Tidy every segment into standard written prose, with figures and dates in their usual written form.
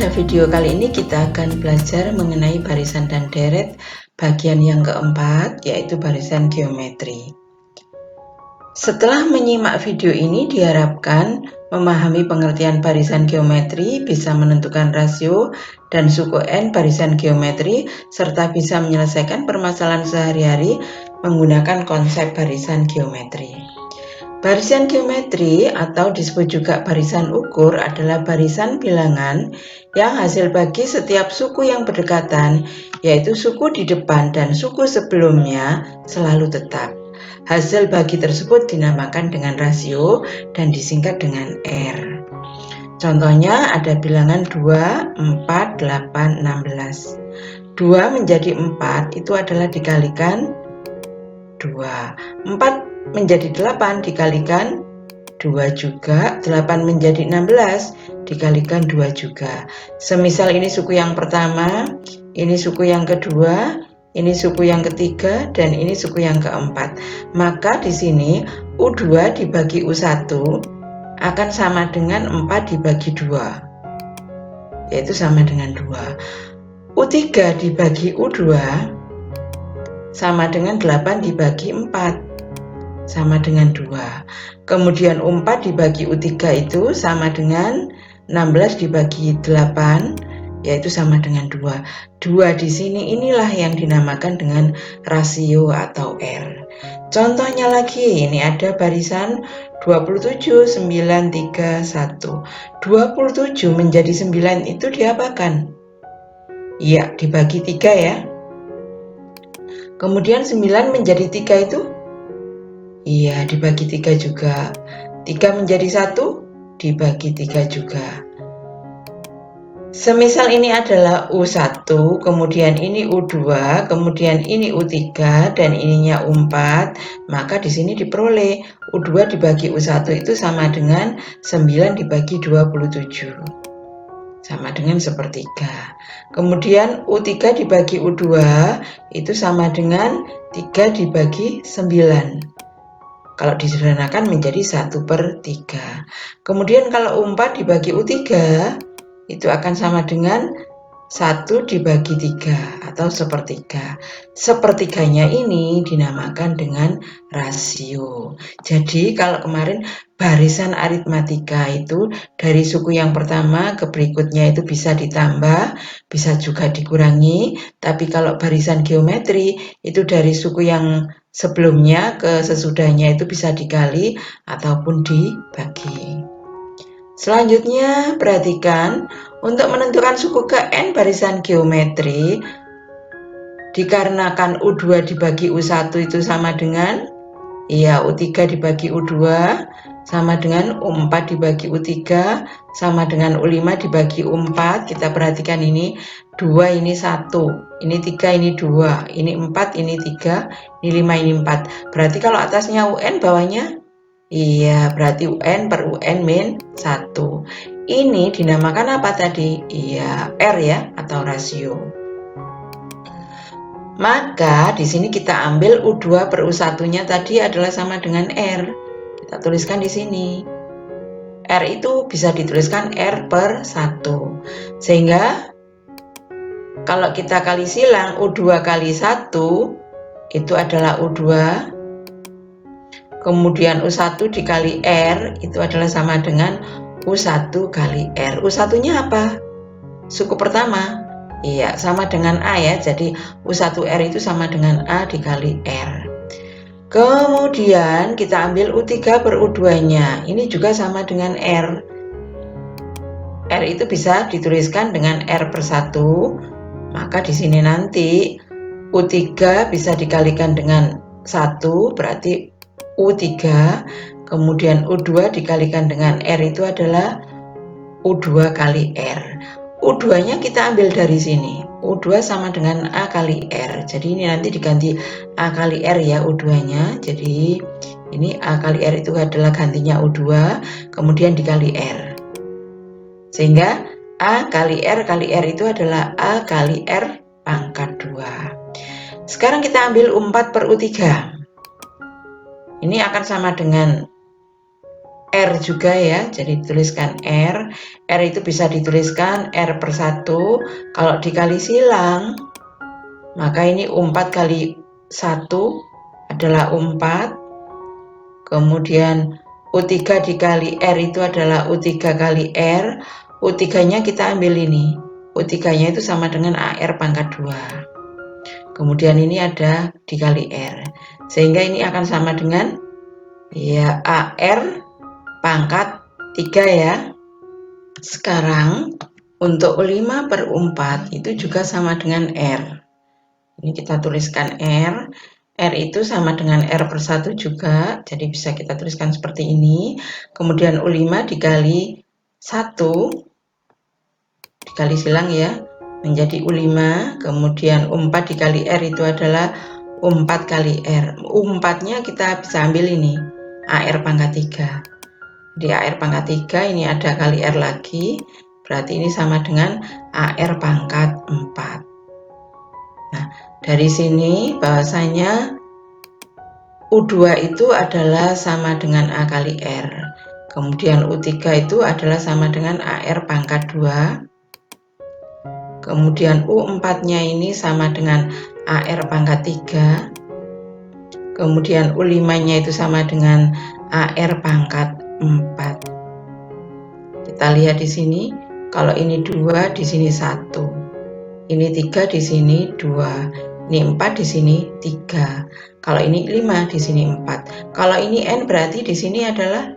Pada video kali ini kita akan belajar mengenai barisan dan deret bagian yang keempat, yaitu barisan geometri. Setelah menyimak video ini, diharapkan memahami pengertian barisan geometri, bisa menentukan rasio dan suku n barisan geometri, serta bisa menyelesaikan permasalahan sehari-hari menggunakan konsep barisan geometri. Barisan geometri atau disebut juga barisan ukur adalah barisan bilangan yang hasil bagi setiap suku yang berdekatan, yaitu suku di depan dan suku sebelumnya selalu tetap. Hasil bagi tersebut dinamakan dengan rasio dan disingkat dengan R. Contohnya ada bilangan 2, 4, 8, 16. 2 menjadi 4 itu adalah dikalikan 2. 4 menjadi 8 dikalikan 2 juga, 8 menjadi 16 dikalikan 2 juga. Semisal ini suku yang pertama, ini suku yang kedua, ini suku yang ketiga, dan ini suku yang keempat. Maka di sini U2 dibagi U1 akan sama dengan 4 dibagi 2, yaitu sama dengan 2. U3 dibagi U2 sama dengan 8 dibagi 4, sama dengan 2. Kemudian U4 dibagi U3 itu sama dengan 16 dibagi 8, yaitu sama dengan 2. 2 di sini inilah yang dinamakan dengan rasio atau R. Contohnya lagi, ini ada barisan 27, 9, 3, 1. 27 menjadi 9 itu diapakan? Ya, dibagi 3 ya. Kemudian 9 menjadi 3 itu? Iya, dibagi 3 juga. 3 menjadi 1, dibagi 3 juga. Semisal ini adalah U1, kemudian ini U2, kemudian ini U3, dan ininya U4, maka di sini diperoleh U2 dibagi U1 itu sama dengan 9 dibagi 27. Sama dengan sepertiga. Kemudian U3 dibagi U2 itu sama dengan 3 dibagi 9. Kalau disederhanakan menjadi 1/3. Kemudian kalau U4 dibagi U3 itu akan sama dengan 1 dibagi 3 atau sepertiga. Sepertiganya ini dinamakan dengan rasio. Jadi kalau kemarin barisan aritmatika itu dari suku yang pertama ke berikutnya itu bisa ditambah, bisa juga dikurangi. Tapi kalau barisan geometri itu dari suku yang sebelumnya ke sesudahnya itu bisa dikali ataupun dibagi. Selanjutnya, perhatikan untuk menentukan suku ke n barisan geometri, dikarenakan U2 dibagi U1 itu sama dengan, ya U3 dibagi U2 sama dengan U4 dibagi U3 sama dengan U5 dibagi U4. Kita perhatikan ini 2 ini 1, ini 3 ini 2, ini 4 ini 3, ini 5 ini 4. Berarti kalau atasnya UN bawahnya, iya, berarti UN per UN min 1. Ini dinamakan apa tadi? Iya, R ya, atau rasio. Maka di sini kita ambil U2 per U1-nya tadi adalah sama dengan R. Kita tuliskan di sini. R itu bisa dituliskan R per 1. Sehingga kalau kita kali silang U2 kali 1 itu adalah U2. Kemudian U1 dikali R itu adalah sama dengan U1 kali R. U1-nya apa? Suku pertama. Iya, sama dengan A ya. Jadi U1R itu sama dengan A dikali R. Kemudian kita ambil U3 per U2-nya. Ini juga sama dengan R. R itu bisa dituliskan dengan R per 1. Maka di sini nanti U3 bisa dikalikan dengan 1, berarti U3, kemudian U2 dikalikan dengan R itu adalah U2 kali R. U2-nya kita ambil dari sini. U2 sama dengan A kali R. Jadi ini nanti diganti A kali R ya U2-nya. Jadi ini A kali R itu adalah gantinya U2, kemudian dikali R. Sehingga A kali R itu adalah A kali R pangkat 2. Sekarang kita ambil U4 per U3. Ini akan sama dengan R juga ya, jadi dituliskan R. R itu bisa dituliskan R per 1. Kalau dikali silang, maka ini U4 kali 1 adalah U4. Kemudian U3 dikali R itu adalah U3 kali R. U3-nya kita ambil ini. U3-nya itu sama dengan AR pangkat 2. Kemudian ini ada dikali R. Sehingga ini akan sama dengan ya AR pangkat 3 ya. Sekarang untuk U5 per U4 itu juga sama dengan R. Ini kita tuliskan R. R itu sama dengan R per 1 juga, jadi bisa kita tuliskan seperti ini. Kemudian U5 dikali 1, dikali silang ya, menjadi U5. Kemudian U4 dikali R itu adalah U4 kali R. U4-nya kita bisa ambil ini, AR pangkat 3. Di AR pangkat 3 ini ada kali R lagi, berarti ini sama dengan AR pangkat 4. Nah, dari sini bahwasanya U2 itu adalah sama dengan A kali R. Kemudian U3 itu adalah sama dengan AR pangkat 2. Kemudian U4-nya ini sama dengan AR pangkat 3. Kemudian U5-nya itu sama dengan AR pangkat 4. Kita lihat di sini, kalau ini 2, di sini 1. Ini 3, di sini 2. Ini 4, di sini 3. Kalau ini 5, di sini 4. Kalau ini N berarti di sini adalah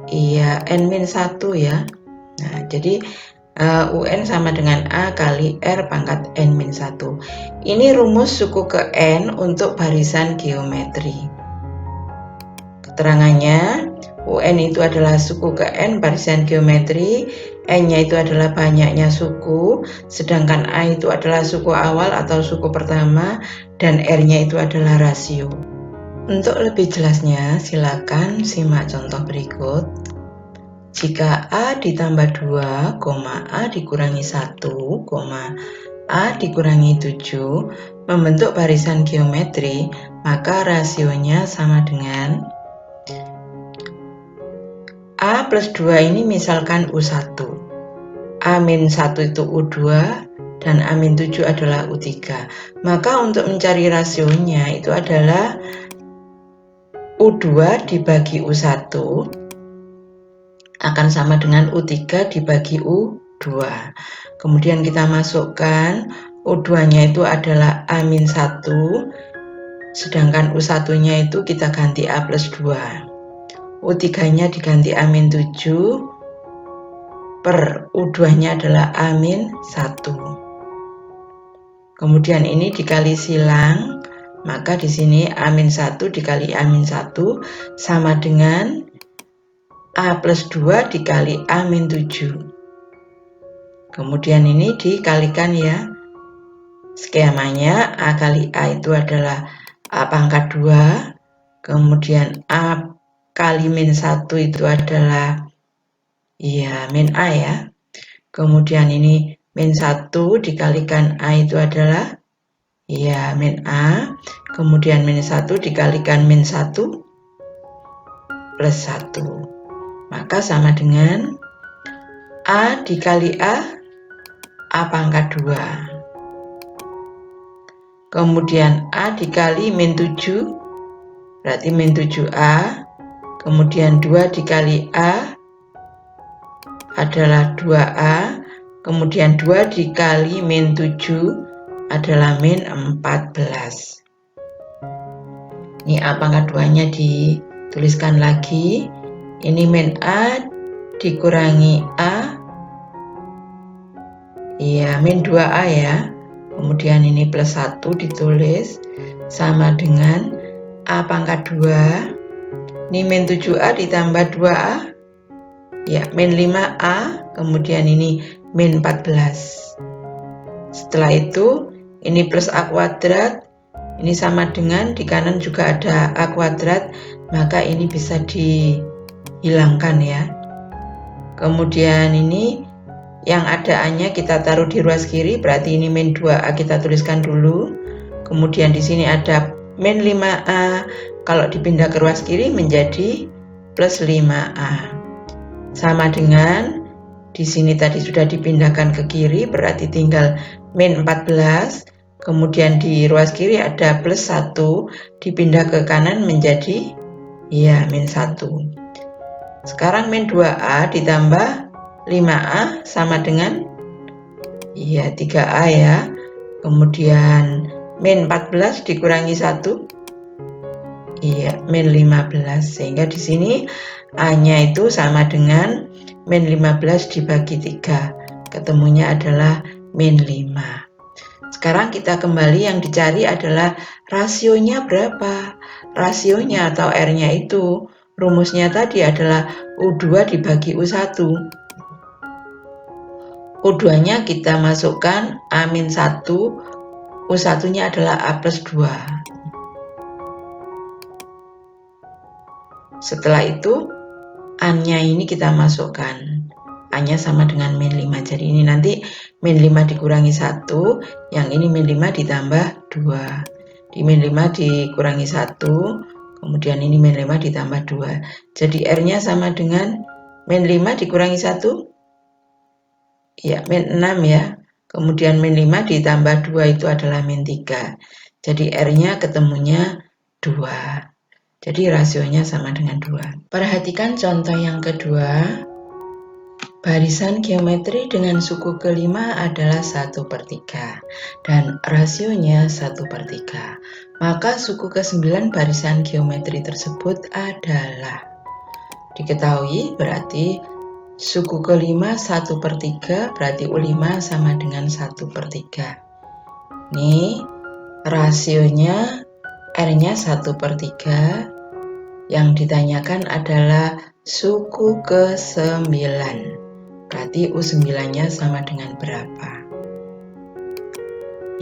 iya N-1 ya. Nah, jadi UN sama dengan A kali R pangkat N-1. Ini rumus suku ke N untuk barisan geometri. Keterangannya, UN itu adalah suku ke N barisan geometri, N-nya itu adalah banyaknya suku, sedangkan A itu adalah suku awal atau suku pertama, dan R-nya itu adalah rasio. Untuk lebih jelasnya, silakan simak contoh berikut. Jika A ditambah 2, A dikurangi 1, A dikurangi 7 membentuk barisan geometri, maka rasionya sama dengan A plus 2 ini misalkan U1, A-1 itu U2, dan A-7 adalah U3. Maka untuk mencari rasionya itu adalah U2 dibagi U1 akan sama dengan U3 dibagi U2. Kemudian kita masukkan U2-nya itu adalah A-1, sedangkan U1-nya itu kita ganti A plus 2. U3-nya diganti A-7, per U2-nya adalah A-1. Kemudian ini dikali silang, maka di sini A-1 dikali A-1 sama dengan A plus 2 dikali A-7. Kemudian ini dikalikan ya. Skemanya A kali A itu adalah A pangkat 2. Kemudian A kali -1 itu adalah ya min A ya. Kemudian ini -1 dikalikan A itu adalah ya min A. Kemudian -1 dikalikan -1 plus 1. Maka sama dengan A dikali A pangkat 2. Kemudian A dikali -7, berarti -7A. Kemudian 2 dikali A adalah 2A. Kemudian 2 dikali -7 adalah -14. Ini A pangkat 2-nya dituliskan lagi. Ini min A dikurangi A, ya min 2A ya. Kemudian ini plus 1 ditulis sama dengan A pangkat 2. Ini min 7A ditambah 2A, ya min 5A. Kemudian ini min 14. Setelah itu ini plus A kuadrat. Ini sama dengan di kanan juga ada A kuadrat, maka ini bisa dihilangkan ya. Kemudian ini yang ada A-nya kita taruh di ruas kiri, berarti ini min 2A kita tuliskan dulu. Kemudian di sini ada min 5A, kalau dipindah ke ruas kiri menjadi plus 5A. Sama dengan di sini tadi sudah dipindahkan ke kiri, berarti tinggal min 14. Kemudian di ruas kiri ada plus 1, dipindah ke kanan menjadi ya min 1. Sekarang min 2A ditambah 5A sama dengan ya 3A ya. Kemudian min 14 dikurangi 1, iya min 15. Sehingga di sini A-nya itu sama dengan min 15 dibagi 3. Ketemunya adalah min 5. Sekarang kita kembali, yang dicari adalah rasionya berapa. Rasionya atau R-nya itu rumusnya tadi adalah U2 dibagi U1. U2-nya kita masukkan A-1, U1-nya adalah A plus 2. Setelah itu A-nya ini kita masukkan. A-nya sama dengan min 5. Jadi ini nanti min 5 dikurangi 1, yang ini min 5 ditambah 2. Di min 5 dikurangi 1, kemudian ini min 5 ditambah 2. Jadi R-nya sama dengan min 5 dikurangi 1. Ya, min 6 ya. Kemudian min 5 ditambah 2 itu adalah min 3. Jadi R-nya ketemunya 2. Jadi rasionya sama dengan 2. Perhatikan contoh yang kedua. Barisan geometri dengan suku kelima adalah 1/3 dan rasionya 1/3. Maka suku ke-9 barisan geometri tersebut adalah, diketahui berarti suku kelima 1/3, berarti U5 sama dengan 1/3. Ini rasionya R-nya 1/3. Yang ditanyakan adalah suku ke-9. Berarti U9-nya sama dengan berapa?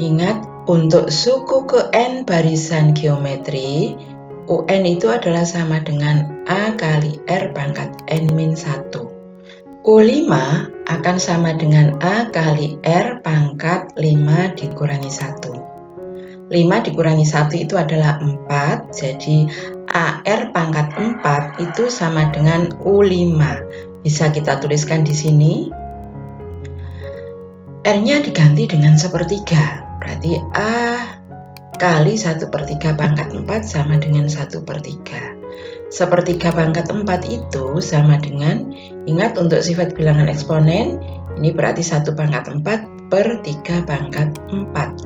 Ingat, untuk suku ke-n barisan geometri, UN itu adalah sama dengan A kali R pangkat N-1. U5 akan sama dengan A kali R pangkat 5 dikurangi 1. 5 dikurangi 1 itu adalah 4, jadi AR pangkat 4 itu sama dengan U5. Bisa kita tuliskan di sini. R-nya diganti dengan 1/3, berarti A kali 1/3 pangkat 4 sama dengan 1/3. 1/3 pangkat 4 itu sama dengan, ingat untuk sifat bilangan eksponen, ini berarti 1 pangkat 4 per 3 pangkat 4.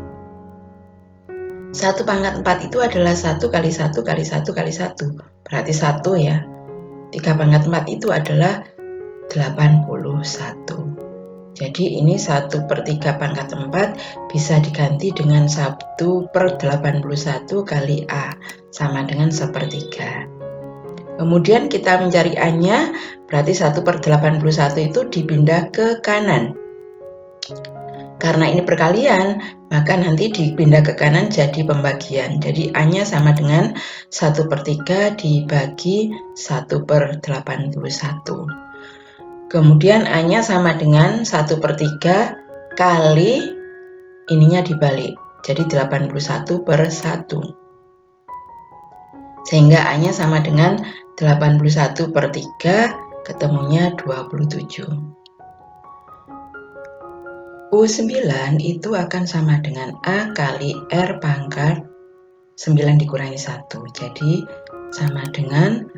1 pangkat 4 itu adalah 1 kali 1 kali 1 kali 1, berarti 1 ya. 3 pangkat 4 itu adalah 81. Jadi ini 1/3 pangkat 4 bisa diganti dengan 1/81 kali A, sama dengan 1/3. Kemudian kita mencari A-nya, berarti 1/81 itu dipindah ke kanan. Karena ini perkalian, maka nanti dipindah ke kanan jadi pembagian. Jadi A-nya sama dengan 1/3 dibagi 1/81. Kemudian A-nya sama dengan 1/3 kali ininya dibalik. Jadi 81/1. Sehingga A-nya sama dengan 81/3, ketemunya 27. U9 itu akan sama dengan A kali R pangkat 9 dikurangi 1. Jadi sama dengan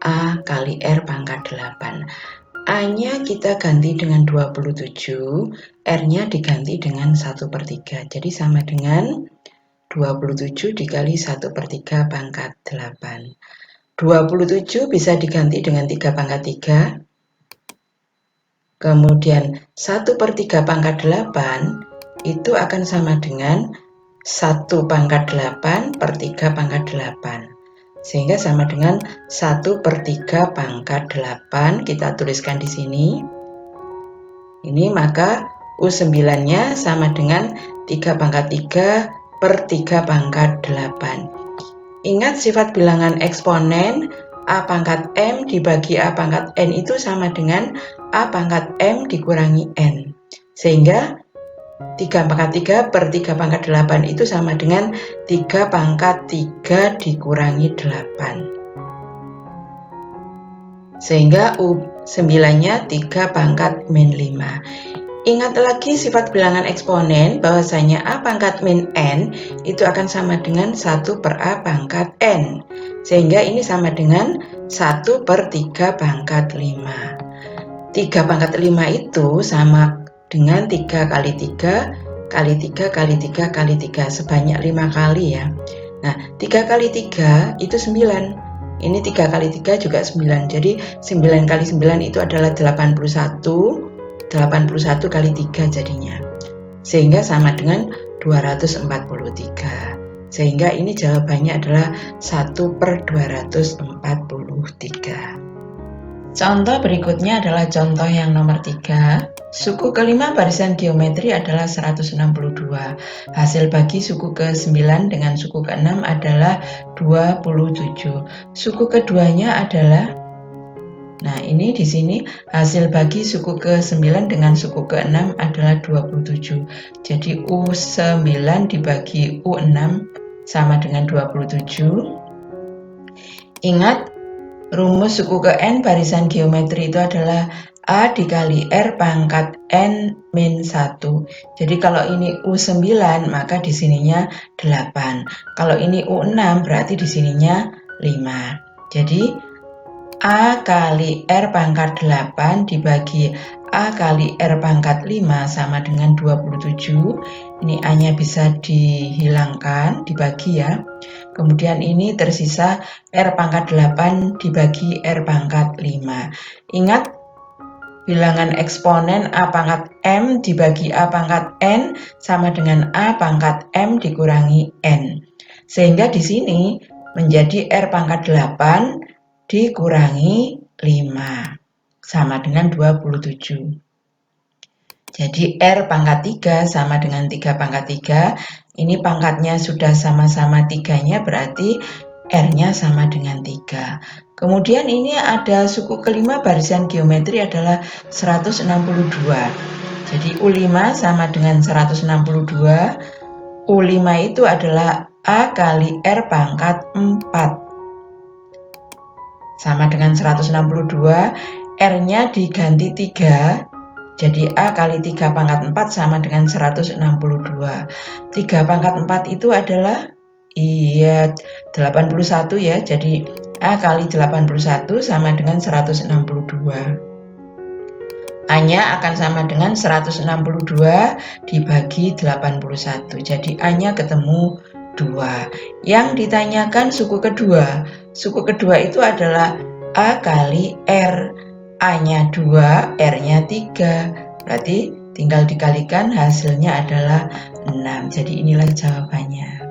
A kali R pangkat 8. A-nya kita ganti dengan 27, R-nya diganti dengan 1/3. Jadi sama dengan 27 dikali 1/3 pangkat 8. 27 bisa diganti dengan 3 pangkat 3. Kemudian 1/3 pangkat 8 itu akan sama dengan 1 pangkat 8 per 3 pangkat 8. Sehingga sama dengan 1/3 pangkat 8. Kita tuliskan di sini. Ini maka U9-nya sama dengan 3 pangkat 3 per 3 pangkat 8. Ingat sifat bilangan eksponen, A pangkat M dibagi A pangkat N itu sama dengan A pangkat M dikurangi N. Sehingga 3 pangkat 3 per 3 pangkat 8 itu sama dengan 3 pangkat 3 dikurangi 8. Sehingga U9-nya 3 pangkat min 5. Ingat lagi sifat bilangan eksponen bahwasanya A pangkat min N itu akan sama dengan 1 per A pangkat N. Sehingga ini sama dengan 1 per 3 pangkat 5. 3 pangkat 5 itu sama dengan 3 kali 3 kali 3 kali 3 kali 3 sebanyak 5 kali ya. Nah, 3 kali 3 itu 9. Ini 3 kali 3 juga 9. Jadi 9 kali 9 itu adalah 81. 81 kali 3 jadinya. Sehingga sama dengan 243. Sehingga ini jawabannya adalah 1 per 243. Contoh berikutnya adalah contoh yang nomor 3. Suku kelima barisan geometri adalah 162. Hasil bagi suku ke-9 dengan suku ke-6 adalah 27. Suku keduanya adalah, nah ini di sini hasil bagi suku ke-9 dengan suku ke-6 adalah 27. Jadi U9 dibagi U6 sama dengan 27. Ingat, rumus suku ke N barisan geometri itu adalah A dikali R pangkat N min 1. Jadi kalau ini U9 maka di sininya 8. Kalau ini U6 berarti di sininya 5. Jadi A kali R pangkat 8 dibagi A kali R pangkat 5 sama dengan 27. Ini A-nya bisa dihilangkan, dibagi ya. Kemudian ini tersisa R pangkat 8 dibagi R pangkat 5. Ingat, bilangan eksponen A pangkat M dibagi A pangkat N sama dengan A pangkat M dikurangi N. Sehingga di sini menjadi R pangkat 8 dikurangi 5 sama dengan 27. Jadi R pangkat 3 sama dengan 3 pangkat 3. Ini pangkatnya sudah sama-sama 3-nya, berarti R-nya sama dengan 3. Kemudian ini ada suku kelima barisan geometri adalah 162. Jadi U5 sama dengan 162. U5 itu adalah A kali R pangkat 4. Sama dengan 162, R-nya diganti 3, jadi A kali 3 pangkat 4 sama dengan 162. 3 pangkat 4 itu adalah 81 ya, jadi A kali 81 sama dengan 162. A-nya akan sama dengan 162 dibagi 81, jadi A-nya ketemu 2. Yang ditanyakan suku kedua. Suku kedua itu adalah A kali R. A-nya 2, R-nya 3. Berarti tinggal dikalikan, hasilnya adalah 6. Jadi inilah jawabannya.